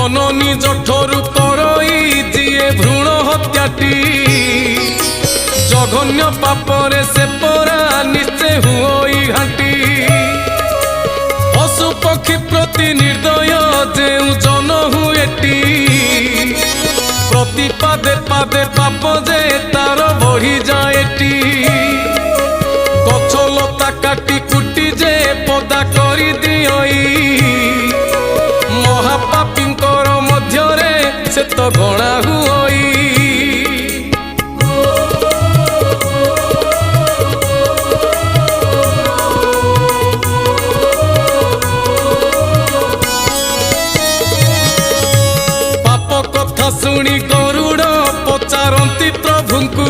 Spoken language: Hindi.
जननी जठरू करई जिए भ्रूण हत्याटी जघन्य पापरे से परा निश्चय हुई घाटी पशु पक्षी प्रति निर्दय जेउ जन हुएटी प्रति पादे पादे पाप जे तार बढ़ी जाएटी गछ लता काटी कुटी जे पदा करी दियई महापापींकर मध्यरे से तो गणा हुई पाप कथा शुणी गरुड़ पचारती प्रभुंकु